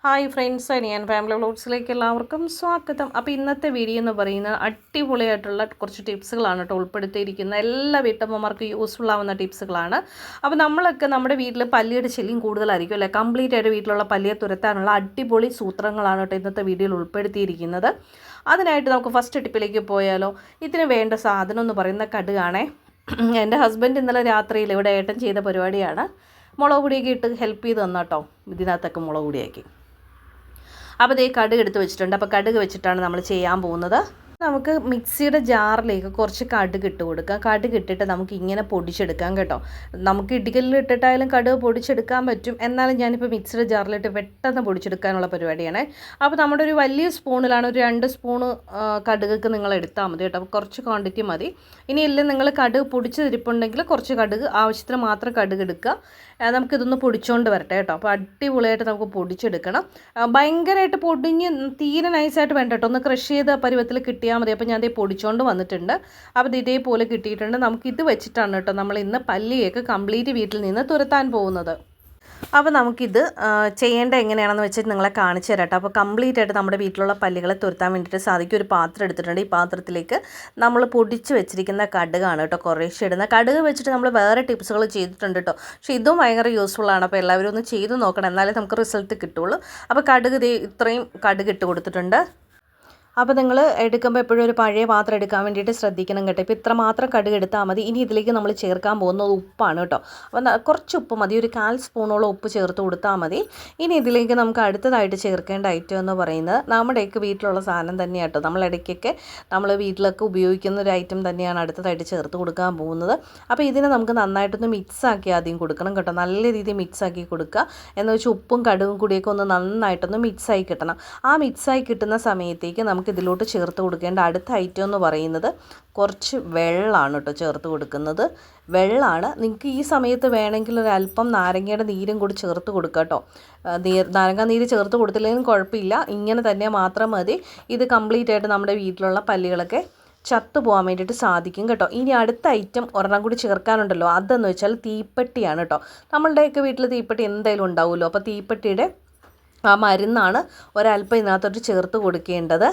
Hi friends, ഞാൻ family വ്ലോഗ്സിലേക്ക് എല്ലാവർക്കും സ്വാഗതം. അപ്പോൾ ഇന്നത്തെ വീഡിയോ എന്ന് പറയുന്നത് അടിപൊളിയായിട്ടുള്ള കുറച്ച് ടിപ്സുകളാണ് കേട്ടോ ഉൾപ്പെടുത്തിയിരിക്കുന്നത്. എല്ലാ വീട്ടമ്മമാർക്കും യൂസ്ഫുൾ ആവുന്ന ടിപ്സുകളാണ്. അപ്പോൾ നമ്മളൊക്കെ നമ്മുടെ വീട്ടിൽ പല്ലിയുടെ ശല്യം കൂടുതലായിരിക്കും അല്ലേ? കംപ്ലീറ്റ് ആയിട്ട് വീട്ടിലുള്ള പല്ലിയെ തുരത്താനുള്ള അടിപൊളി സൂത്രങ്ങളാണ് കേട്ടോ ഇന്നത്തെ വീഡിയോയിൽ ഉൾപ്പെടുത്തിയിരിക്കുന്നത്. അതിനായിട്ട് നമുക്ക് ഫസ്റ്റ് ടിപ്പിലേക്ക് പോയാലോ. ഇതിന് വേണ്ട സാധനം എന്ന് പറയുന്ന കടുകാണേ. എൻ്റെ ഹസ്ബൻഡ് ഇന്നലെ രാത്രിയിൽ ഇവിടെ ഏട്ടൻ ചെയ്ത പരിപാടിയാണ്. മുളക് പൊടിയൊക്കെ ഇട്ട് ഹെൽപ്പ് ചെയ്ത് തന്നു കേട്ടോ. ഇതിനകത്തൊക്കെ മുളക് പൊടിയാക്കി. അപ്പോൾ ദേ കടുക് എടുത്ത് വെച്ചിട്ടുണ്ട്. അപ്പോൾ കടുക് വെച്ചിട്ടാണ് നമ്മൾ ചെയ്യാൻ പോകുന്നത്. നമുക്ക് മിക്സിയുടെ ജാറിലേക്ക് കുറച്ച് കടുക് ഇട്ട് കൊടുക്കാം. കടുക് ഇട്ടിട്ട് നമുക്ക് ഇങ്ങനെ പൊടിച്ചെടുക്കാം കേട്ടോ. നമുക്ക് ഇടികല്ലിൽ ഇട്ടിട്ടായാലും കടുക് പൊടിച്ചെടുക്കാൻ പറ്റും. എന്നാലും ഞാനിപ്പോൾ മിക്സിയുടെ ജാറിലിട്ട് പെട്ടെന്ന് പൊടിച്ചെടുക്കാനുള്ള പരിപാടിയാണ്. അപ്പോൾ നമ്മുടെ ഒരു വലിയ സ്പൂണിലാണ് ഒരു 2 സ്പൂണ് കടുകൊക്കെ നിങ്ങൾ എടുത്താൽ മതി കേട്ടോ. അപ്പോൾ കുറച്ച് ക്വാണ്ടിറ്റി മതി. ഇനിയില്ല നിങ്ങൾ കടുക് പൊടിച്ചതിരിപ്പുണ്ടെങ്കിൽ കുറച്ച് കടുക് ആവശ്യത്തിന് മാത്രം കടുക് എടുക്കുക. നമുക്കിതൊന്ന് പൊടിച്ചുകൊണ്ട് വരട്ടെ കേട്ടോ. അപ്പോൾ അടിപൊളിയായിട്ട് നമുക്ക് പൊടിച്ചെടുക്കണം. ഭയങ്കരമായിട്ട് പൊടിഞ്ഞ് തീരെ നൈസായിട്ട് വേണ്ട കേട്ടോ. ഒന്ന് ക്രഷ് ചെയ്ത പരുവത്തിൽ കിട്ടിയാൽ മതി. അപ്പോൾ ഞാൻ ഇത് പൊടിച്ചുകൊണ്ട് വന്നിട്ടുണ്ട്. അപ്പോൾ ഇതേപോലെ കിട്ടിയിട്ടുണ്ട്. നമുക്കിത് വെച്ചിട്ടാണ് കേട്ടോ നമ്മൾ ഇന്ന് പല്ലിയൊക്കെ കംപ്ലീറ്റ് വീട്ടിൽ നിന്ന് തുരത്താൻ പോകുന്നത്. അപ്പോൾ നമുക്കിത് ചെയ്യേണ്ട എങ്ങനെയാണെന്ന് വെച്ചിട്ട് നിങ്ങളെ കാണിച്ചു തരാം കേട്ടോ. അപ്പോൾ കംപ്ലീറ്റ് ആയിട്ട് നമ്മുടെ വീട്ടിലുള്ള പല്ലികളെ തുരത്താൻ വേണ്ടിയിട്ട് സാധിക്കും. ഒരു പാത്രം എടുത്തിട്ടുണ്ട്. ഈ പാത്രത്തിലേക്ക് നമ്മൾ പൊടിച്ച് വെച്ചിരിക്കുന്ന കടുകാണ് കേട്ടോ കുറേശ്ശെ ഇടുന്നത്. കടുക് വെച്ചിട്ട് നമ്മൾ വേറെ ടിപ്സുകൾ ചെയ്തിട്ടുണ്ട് കേട്ടോ. പക്ഷേ ഇതും ഭയങ്കര യൂസ്ഫുള്ളാണ്. അപ്പോൾ എല്ലാവരും ഒന്ന് ചെയ്ത് നോക്കണം, എന്നാലേ നമുക്ക് റിസൾട്ട് കിട്ടുള്ളൂ. അപ്പോൾ കടുക് ഇത്രയും കടുക് ഇട്ട് കൊടുത്തിട്ടുണ്ട്. അപ്പോൾ നിങ്ങൾ എടുക്കുമ്പോൾ എപ്പോഴും ഒരു പഴയ പാത്രം എടുക്കാൻ വേണ്ടിയിട്ട് ശ്രദ്ധിക്കണം കേട്ടോ. ഇപ്പോൾ ഇത്ര മാത്രം കടുക് എടുത്താൽ മതി. ഇനി ഇതിലേക്ക് നമ്മൾ ചേർക്കാൻ പോകുന്നത് ഉപ്പാണ് കേട്ടോ. അപ്പോൾ കുറച്ച് ഉപ്പ് മതി, ഒരു 1/4 സ്പൂണോളം ഉപ്പ് ചേർത്ത് കൊടുത്താൽ മതി. ഇനി ഇതിലേക്ക് നമുക്ക് അടുത്തതായിട്ട് ചേർക്കേണ്ട ഐറ്റം എന്ന് പറയുന്നത് നമ്മുടെയൊക്കെ വീട്ടിലുള്ള സാധനം തന്നെയാണ് കേട്ടോ. നമ്മളിടയ്ക്കൊക്കെ നമ്മൾ വീട്ടിലൊക്കെ ഉപയോഗിക്കുന്ന ഒരു ഐറ്റം തന്നെയാണ് അടുത്തതായിട്ട് ചേർത്ത് കൊടുക്കാൻ പോകുന്നത്. അപ്പോൾ ഇതിനെ നമുക്ക് നന്നായിട്ടൊന്ന് മിക്സാക്കി ആദ്യം കൊടുക്കണം കേട്ടോ. നല്ല രീതിയിൽ മിക്സാക്കി കൊടുക്കുക. എന്ന് വെച്ചാൽ ഉപ്പും കടുകും കൂടിയൊക്കെ ഒന്ന് നന്നായിട്ടൊന്ന് മിക്സായി കിട്ടണം. ആ മിക്സായി കിട്ടുന്ന സമയത്തേക്ക് നമുക്ക് ഇതിലോട്ട് ചേർത്ത് കൊടുക്കേണ്ട അടുത്ത ഐറ്റം എന്ന് പറയുന്നത് കുറച്ച് വെള്ളമാണ് കേട്ടോ ചേർത്ത് കൊടുക്കുന്നത്. വെള്ളമാണ്. നിങ്ങൾക്ക് ഈ സമയത്ത് വേണമെങ്കിൽ ഒരല്പം നാരങ്ങയുടെ നീരും കൂടി ചേർത്ത് കൊടുക്കുക കേട്ടോ. നാരങ്ങ നീര് ചേർത്ത് കൊടുത്തില്ലെങ്കിലും കുഴപ്പമില്ല, ഇങ്ങനെ തന്നെ മാത്രം മതി. ഇത് കംപ്ലീറ്റ് ആയിട്ട് നമ്മുടെ വീട്ടിലുള്ള പല്ലികളൊക്കെ ചത്തു പോകാൻ വേണ്ടിയിട്ട് സാധിക്കും കേട്ടോ. ഇനി അടുത്ത ഐറ്റം ഒരെണ്ണം കൂടി ചേർക്കാനുണ്ടല്ലോ. അതെന്ന് വെച്ചാൽ തീപ്പെട്ടിയാണ് കേട്ടോ. നമ്മളുടെയൊക്കെ വീട്ടിൽ തീപ്പെട്ടി എന്തായാലും ഉണ്ടാവുമല്ലോ. അപ്പോൾ തീപ്പെട്ടിയുടെ ആ മരുന്നാണ് ഒരല്പം ഇതിനകത്തോട്ട് ചേർത്ത് കൊടുക്കേണ്ടത്.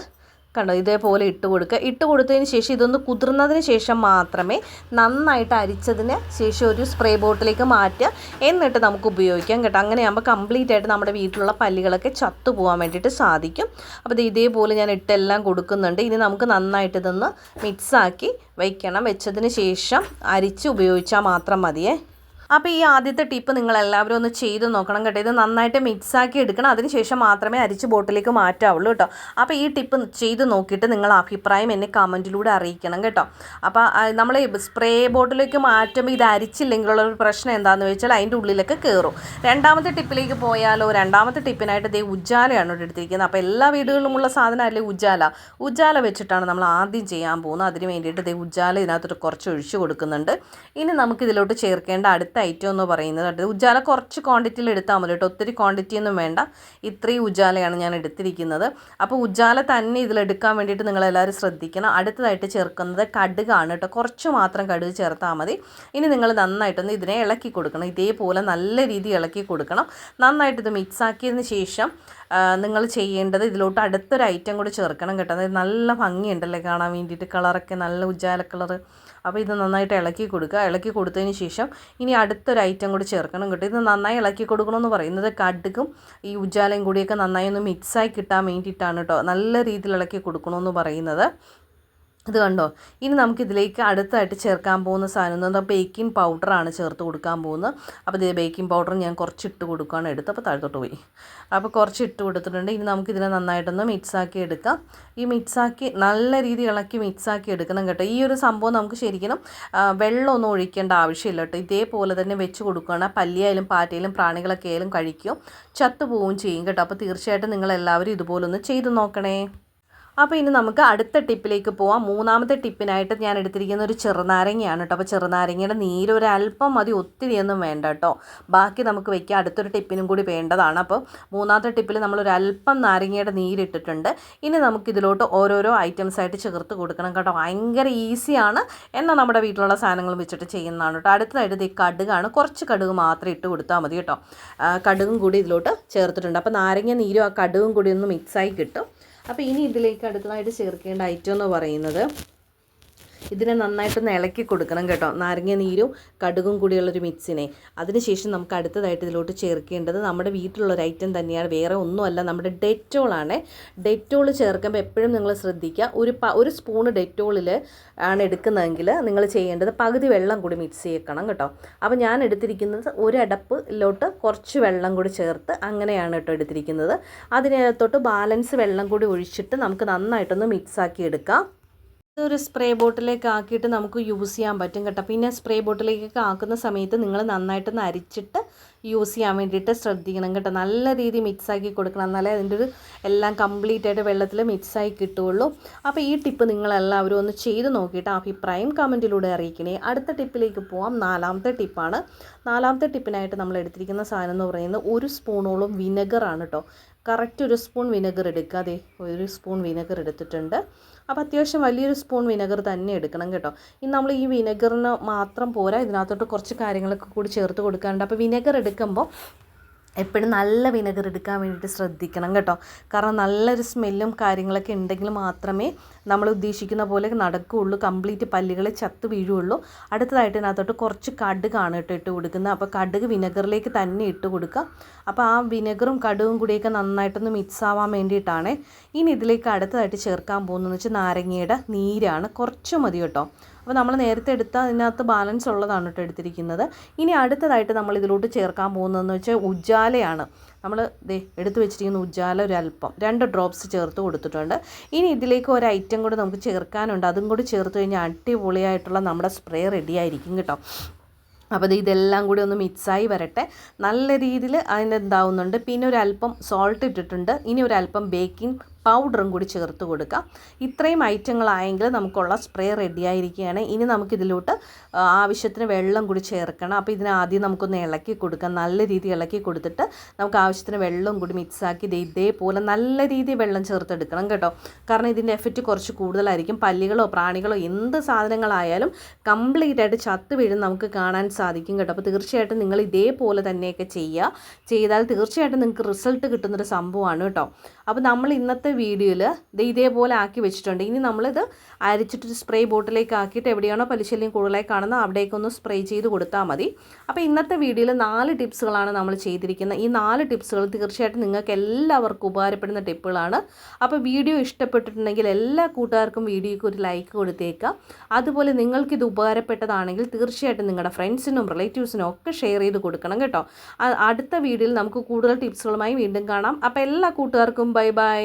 കണ്ടോ, ഇതേപോലെ ഇട്ട് കൊടുക്കുക. ഇട്ട് കൊടുത്തതിന് ശേഷം ഇതൊന്ന് കുതിർന്നതിന് ശേഷം മാത്രമേ നന്നായിട്ട് അരിച്ചതിന് ശേഷം ഒരു സ്പ്രേ ബോട്ടിലേക്ക് മാറ്റുക. എന്നിട്ട് നമുക്ക് ഉപയോഗിക്കാം കേട്ടോ. അങ്ങനെയാകുമ്പോൾ കംപ്ലീറ്റ് ആയിട്ട് നമ്മുടെ വീട്ടിലുള്ള പല്ലികളൊക്കെ ചത്തു പോകാൻ വേണ്ടിയിട്ട് സാധിക്കും. അപ്പോൾ ഇതേപോലെ ഞാൻ ഇട്ടെല്ലാം കൊടുക്കുന്നുണ്ട്. ഇനി നമുക്ക് നന്നായിട്ട് ഇതൊന്ന് മിക്സാക്കി വയ്ക്കണം. വെച്ചതിന് ശേഷം അരിച്ച് ഉപയോഗിച്ചാൽ മാത്രം മതിയേ. അപ്പോൾ ഈ ആദ്യത്തെ ടിപ്പ് നിങ്ങളെല്ലാവരും ഒന്ന് ചെയ്ത് നോക്കണം കേട്ടോ. ഇത് നന്നായിട്ട് മിക്സാക്കി എടുക്കണം. അതിനുശേഷം മാത്രമേ അരിച്ച് ബോട്ടിലേക്ക് മാറ്റാവുള്ളൂ കേട്ടോ. അപ്പോൾ ഈ ടിപ്പ് ചെയ്ത് നോക്കിയിട്ട് നിങ്ങൾ അഭിപ്രായം എന്നെ കമൻറ്റിലൂടെ അറിയിക്കണം കേട്ടോ. അപ്പോൾ നമ്മൾ സ്പ്രേ ബോട്ടിലേക്ക് മാറ്റുമ്പോൾ ഇത് അരിച്ചില്ലെങ്കിലുള്ള ഒരു പ്രശ്നം എന്താണെന്ന് വെച്ചാൽ അതിൻ്റെ ഉള്ളിലൊക്കെ കയറും. രണ്ടാമത്തെ ടിപ്പിലേക്ക് പോയാലോ. രണ്ടാമത്തെ ടിപ്പിനായിട്ട് ഇതേ ഉജാലയാണ് ഇവിടെ എടുത്തിരിക്കുന്നത്. അപ്പോൾ എല്ലാ വീടുകളിലുമുള്ള സാധനമല്ലേ ഉജാല. ഉജാല വെച്ചിട്ടാണ് നമ്മൾ ആദ്യം ചെയ്യാൻ പോകുന്നത്. അതിന് വേണ്ടിയിട്ട് ഇതേ ഉജാല ഇതിനകത്തോട്ട് കുറച്ച് ഒഴിച്ച് കൊടുക്കുന്നുണ്ട്. ഇനി നമുക്കിതിലോട്ട് ചേർക്കേണ്ട അടുത്ത ഐറ്റം എന്ന് പറയുന്നത് ഉജാല കുറച്ച് ക്വാണ്ടിറ്റിയിൽ എടുത്താൽ മതി കേട്ടോ. ഒത്തിരി ക്വാണ്ടിറ്റി ഒന്നും വേണ്ട. ഇത്രയും ഉജാലയാണ് ഞാൻ എടുത്തിരിക്കുന്നത്. അപ്പോൾ ഉജാല തന്നെ ഇതിലെടുക്കാൻ വേണ്ടിയിട്ട് നിങ്ങളെല്ലാവരും ശ്രദ്ധിക്കണം. അടുത്തതായിട്ട് ചേർക്കുന്നത് കടുകാണ് കേട്ടോ. കുറച്ച് മാത്രം കടുക് ചേർത്താൽ മതി. ഇനി നിങ്ങൾ നന്നായിട്ടൊന്ന് ഇതിനെ ഇളക്കി കൊടുക്കണം. ഇതേപോലെ നല്ല രീതിയിൽ ഇളക്കി കൊടുക്കണം. നന്നായിട്ട് ഇത് മിക്സാക്കിയതിന് ശേഷം നിങ്ങൾ ചെയ്യേണ്ടത് ഇതിലോട്ട് അടുത്തൊരു ഐറ്റം കൂടി ചേർക്കണം കേട്ടോ. അതായത് നല്ല ഭംഗിയുണ്ടല്ലേ കാണാൻ വേണ്ടിയിട്ട്. കളറൊക്കെ നല്ല ഉജാല കളറ്. അപ്പോൾ ഇത് നന്നായിട്ട് ഇളക്കി കൊടുക്കുക. ഇളക്കി കൊടുത്തതിന് ശേഷം ഇനി അടുത്തൊരു ഐറ്റം കൂടി ചേർക്കണം കേട്ടോ. ഇത് നന്നായി ഇളക്കി കൊടുക്കണമെന്ന് പറയുന്നത് കടുകും ഈ ഉജാലയും കൂടിയൊക്കെ നന്നായി ഒന്ന് മിക്സായി കിട്ടാൻ വേണ്ടിയിട്ടാണ് കേട്ടോ. നല്ല രീതിയിൽ ഇളക്കി കൊടുക്കണമെന്ന് പറയുന്നത്. ഇത് കണ്ടോ. ഇനി നമുക്കിതിലേക്ക് അടുത്തായിട്ട് ചേർക്കാൻ പോകുന്ന സാധനം എന്ന് പറഞ്ഞാൽ ബേക്കിംഗ് പൗഡറാണ് ചേർത്ത് കൊടുക്കാൻ പോകുന്നത്. അപ്പോൾ ഇത് ബേക്കിംഗ് പൗഡർ ഞാൻ കുറച്ച് ഇട്ട് കൊടുക്കുകയാണ് എടുത്തപ്പോൾ താഴത്തോട്ട് പോയി. അപ്പോൾ കുറച്ച് ഇട്ട് കൊടുത്തിട്ടുണ്ട്. ഇനി നമുക്കിതിനെ നന്നായിട്ടൊന്ന് മിക്സാക്കി എടുക്കാം. ഈ മിക്സാക്കി നല്ല രീതിയിൽ ഇളക്കി മിക്സാക്കി എടുക്കണം കേട്ടോ. ഈ ഒരു സംഭവം നമുക്ക് ശരിക്കും വെള്ളമൊന്നും ഒഴിക്കേണ്ട ആവശ്യമില്ല കേട്ടോ. ഇതേപോലെ തന്നെ വെച്ച് കൊടുക്കുകയാണ്. പല്ലിയായാലും പാറ്റയിലും പ്രാണികളൊക്കെ ആയാലും കഴിക്കും, ചത്തുപോവുകയും ചെയ്യും കേട്ടോ. അപ്പോൾ തീർച്ചയായിട്ടും നിങ്ങളെല്ലാവരും ഇതുപോലൊന്ന് ചെയ്ത് നോക്കണേ. അപ്പോൾ ഇനി നമുക്ക് അടുത്ത ടിപ്പിലേക്ക് പോവാം. മൂന്നാമത്തെ ടിപ്പിനായിട്ട് ഞാൻ എടുത്തിരിക്കുന്ന ഒരു ചെറുനാരങ്ങയാണ് കേട്ടോ. അപ്പോൾ ചെറുനാരങ്ങയുടെ നീര് ഒരല്പം മതി, ഒത്തിരിയൊന്നും വേണ്ട കേട്ടോ. ബാക്കി നമുക്ക് വയ്ക്കാം, അടുത്തൊരു ടിപ്പിനും കൂടി വേണ്ടതാണ്. അപ്പോൾ മൂന്നാമത്തെ ടിപ്പിൽ നമ്മളൊരല്പം നാരങ്ങയുടെ നീരിട്ടിട്ടുണ്ട്. ഇനി നമുക്കിതിലോട്ട് ഓരോരോ ഐറ്റംസ് ആയിട്ട് ചേർത്ത് കൊടുക്കണം കേട്ടോ. ഭയങ്കര ഈസിയാണ്, എന്നാൽ നമ്മുടെ വീട്ടിലുള്ള സാധനങ്ങൾ വെച്ചിട്ട് ചെയ്യുന്നതാണ് കേട്ടോ. അടുത്തതായിട്ട് ഈ കടുകാണ്. കുറച്ച് കടുക് മാത്രം ഇട്ട് കൊടുത്താൽ മതി കേട്ടോ. കടുകും കൂടി ഇതിലോട്ട് ചേർത്തിട്ടുണ്ട്. അപ്പോൾ നാരങ്ങ നീരും ആ കടുകും കൂടി ഒന്ന് മിക്സായി കിട്ടും. അപ്പോൾ ഇനി ഇതിലേക്ക് അടുത്തതായിട്ട് ചേർക്കേണ്ട ഐറ്റം എന്ന് പറയുന്നത്, ഇതിനെ നന്നായിട്ടൊന്ന് ഇളക്കി കൊടുക്കണം കേട്ടോ, നാരങ്ങ നീരും കടുകും കൂടിയുള്ളൊരു മിക്സിനെ. അതിനുശേഷം നമുക്ക് അടുത്തതായിട്ട് ഇതിലോട്ട് ചേർക്കേണ്ടത് നമ്മുടെ വീട്ടിലുള്ളൊരു ഐറ്റം തന്നെയാണ്, വേറെ ഒന്നുമല്ല, നമ്മുടെ ഡെറ്റോളാണ്. ഡെറ്റോൾ ചേർക്കുമ്പോൾ എപ്പോഴും നിങ്ങൾ ശ്രദ്ധിക്കുക, ഒരു സ്പൂണ് ഡെറ്റോളിൽ ആണ് എടുക്കുന്നതെങ്കിൽ നിങ്ങൾ ചെയ്യേണ്ടത് പകുതി വെള്ളം കൂടി മിക്സ് ചെയ്യണം കേട്ടോ. അപ്പോൾ ഞാൻ എടുത്തിരിക്കുന്നത് ഒരടപ്പിലോട്ട് കുറച്ച് വെള്ളം കൂടി ചേർത്ത് അങ്ങനെയാണ് കേട്ടോ എടുത്തിരിക്കുന്നത്. അതിനകത്തോട്ട് ബാലൻസ് വെള്ളം കൂടി ഒഴിച്ചിട്ട് നമുക്ക് നന്നായിട്ടൊന്ന് മിക്സാക്കി എടുക്കാം. ഇതൊരു സ്പ്രേ ബോട്ടിലേക്ക് ആക്കിയിട്ട് നമുക്ക് യൂസ് ചെയ്യാൻ പറ്റും കേട്ടോ. പിന്നെ സ്പ്രേ ബോട്ടിലേക്കൊക്കെ ആക്കുന്ന സമയത്ത് നിങ്ങൾ നന്നായിട്ടൊന്ന് അരിച്ചിട്ട് യൂസ് ചെയ്യാൻ വേണ്ടിയിട്ട് ശ്രദ്ധിക്കണം കേട്ടോ. നല്ല രീതിയിൽ മിക്സാക്കി കൊടുക്കണം, എന്നാലേ അതിൻ്റെ ഒരു എല്ലാം കംപ്ലീറ്റ് ആയിട്ട് വെള്ളത്തിൽ മിക്സായി കിട്ടുകയുള്ളൂ. അപ്പോൾ ഈ ടിപ്പ് നിങ്ങളെല്ലാവരും ഒന്ന് ചെയ്ത് നോക്കിയിട്ട് അഭിപ്രായം കമൻറ്റിലൂടെ അറിയിക്കണേ. അടുത്ത ടിപ്പിലേക്ക് പോവാം. നാലാമത്തെ ടിപ്പാണ്. നാലാമത്തെ ടിപ്പിനായിട്ട് നമ്മൾ എടുത്തിരിക്കുന്ന സാധനം എന്ന് പറയുന്നത് 1 സ്പൂണോളം വിനെഗറാണ് കേട്ടോ. കറക്റ്റ് 1 സ്പൂൺ വിനെഗർ എടുക്കുക. അതെ, 1 സ്പൂൺ വിനെഗർ എടുത്തിട്ടുണ്ട്. അപ്പോൾ അത്യാവശ്യം വലിയൊരു സ്പൂൺ വിനെഗർ തന്നെ എടുക്കണം കേട്ടോ. ഇനി നമ്മൾ ഈ വിനെഗറിന് മാത്രം പോരാ, ഇതിനകത്തോട്ട് കുറച്ച് കാര്യങ്ങളൊക്കെ കൂടി ചേർത്ത് കൊടുക്കാറുണ്ട്. അപ്പോൾ വിനെഗർ എടുക്കുമ്പോൾ എപ്പോഴും നല്ല വിനെഗർ എടുക്കാൻ വേണ്ടിയിട്ട് ശ്രദ്ധിക്കണം കേട്ടോ. കാരണം നല്ലൊരു സ്മെല്ലും കാര്യങ്ങളൊക്കെ ഉണ്ടെങ്കിൽ മാത്രമേ നമ്മൾ ഉദ്ദേശിക്കുന്ന പോലെ നടക്കുകയുള്ളൂ, കംപ്ലീറ്റ് പല്ലുകൾ ചത്ത് വീഴുകയുള്ളൂ. അടുത്തതായിട്ട് ഇതിനകത്തോട്ട് കുറച്ച് കടുകാണ് കേട്ടോ ഇട്ട് കൊടുക്കുന്നത്. അപ്പോൾ കടുക് വിനെഗറിലേക്ക് തന്നെ ഇട്ട് കൊടുക്കുക. അപ്പോൾ ആ വിനെഗറും കടുകും കൂടിയൊക്കെ നന്നായിട്ടൊന്ന് മിക്സ് ആവാൻ വേണ്ടിയിട്ടാണ്. ഇനി ഇതിലേക്ക് അടുത്തതായിട്ട് ചേർക്കാൻ പോകുന്നതെന്ന് വെച്ചാൽ നാരങ്ങയുടെ നീരാണ്. കുറച്ച് മതി കേട്ടോ. അപ്പോൾ നമ്മൾ നേരത്തെ എടുത്ത അതിനകത്ത് ബാലൻസ് ഉള്ളതാണ് കേട്ടോ എടുത്തിരിക്കുന്നത്. ഇനി അടുത്തതായിട്ട് നമ്മൾ ഇതിലോട്ട് ചേർക്കാൻ പോകുന്നതെന്ന് വെച്ചാൽ ഉജാലയാണ്. നമ്മൾ എടുത്ത് വെച്ചിരിക്കുന്ന ഉജാല ഒരല്പം 2 ഡ്രോപ്സ് ചേർത്ത് കൊടുത്തിട്ടുണ്ട്. ഇനി ഇതിലേക്ക് ഒരു ഐറ്റം കൂടി നമുക്ക് ചേർക്കാനുണ്ട്. അതും കൂടി ചേർത്ത് കഴിഞ്ഞാൽ അടിപൊളിയായിട്ടുള്ള നമ്മുടെ സ്പ്രേ റെഡി ആയിരിക്കും കേട്ടോ. അപ്പോൾ ഇതെല്ലാം കൂടി ഒന്ന് മിക്സായി വരട്ടെ. നല്ല രീതിയിൽ അതിനെന്താവുന്നുണ്ട്. പിന്നെ ഒരല്പം സോൾട്ട് ഇട്ടിട്ടുണ്ട്. ഇനി ഒരല്പം ബേക്കിംഗ് പൗഡറും കൂടി ചേർത്ത് കൊടുക്കാം. ഇത്രയും ഐറ്റങ്ങളായെങ്കിൽ നമുക്കുള്ള സ്പ്രേ റെഡിയായിരിക്കുകയാണ്. ഇനി നമുക്കിതിലോട്ട് ആവശ്യത്തിന് വെള്ളം കൂടി ചേർക്കണം. അപ്പോൾ ഇതിന് ആദ്യം നമുക്കൊന്ന് ഇളക്കി കൊടുക്കാം. നല്ല രീതിയിൽ ഇളക്കി കൊടുത്തിട്ട് നമുക്ക് ആവശ്യത്തിന് വെള്ളം കൂടി മിക്സാക്കി ഇതേപോലെ നല്ല രീതിയിൽ വെള്ളം ചേർത്തെടുക്കണം കേട്ടോ. കാരണം ഇതിൻ്റെ എഫക്റ്റ് കുറച്ച് കൂടുതലായിരിക്കും. പല്ലികളോ പ്രാണികളോ എന്ത് സാധനങ്ങളായാലും കംപ്ലീറ്റ് ആയിട്ട് ചത്ത് വീഴും നമുക്ക് കാണാൻ സാധിക്കും കേട്ടോ. അപ്പോൾ തീർച്ചയായിട്ടും നിങ്ങൾ ഇതേപോലെ തന്നെയൊക്കെ ചെയ്താൽ തീർച്ചയായിട്ടും നിങ്ങൾക്ക് റിസൾട്ട് കിട്ടുന്നൊരു സംഭവമാണ് കേട്ടോ. അപ്പോൾ നമ്മൾ ഇന്നത്തെ വീഡിയോയിൽ ഇതേപോലെ ആക്കി വെച്ചിട്ടുണ്ട്. ഇനി നമ്മളിത് അരിച്ചിട്ടൊരു സ്പ്രേ ബോട്ടിലേക്ക് ആക്കിയിട്ട് എവിടെയാണോ പല്ലുശല്യം കൂടുതലായി കാണുന്നത് അവിടേക്കൊന്ന് സ്പ്രേ ചെയ്ത് കൊടുത്താൽ മതി. അപ്പോൾ ഇന്നത്തെ വീഡിയോയിൽ 4 ടിപ്സുകളാണ് നമ്മൾ ചെയ്തിരിക്കുന്നത്. ഈ 4 ടിപ്സുകൾ തീർച്ചയായിട്ടും നിങ്ങൾക്ക് എല്ലാവർക്കും ഉപകാരപ്പെടുന്ന ടിപ്പുകളാണ്. അപ്പോൾ വീഡിയോ ഇഷ്ടപ്പെട്ടിട്ടുണ്ടെങ്കിൽ എല്ലാ കൂട്ടുകാർക്കും വീഡിയോയ്ക്ക് ഒരു ലൈക്ക് കൊടുത്തേക്കാം. അതുപോലെ നിങ്ങൾക്കിത് ഉപകാരപ്പെട്ടതാണെങ്കിൽ തീർച്ചയായിട്ടും നിങ്ങളുടെ ഫ്രണ്ട്സിനും റിലേറ്റീവ്സിനും ഒക്കെ ഷെയർ ചെയ്ത് കൊടുക്കണം കേട്ടോ. അടുത്ത വീഡിയോയിൽ നമുക്ക് കൂടുതൽ ടിപ്സുകളുമായി വീണ്ടും കാണാം. അപ്പോൾ എല്ലാ കൂട്ടുകാർക്കും ബൈ ബൈ.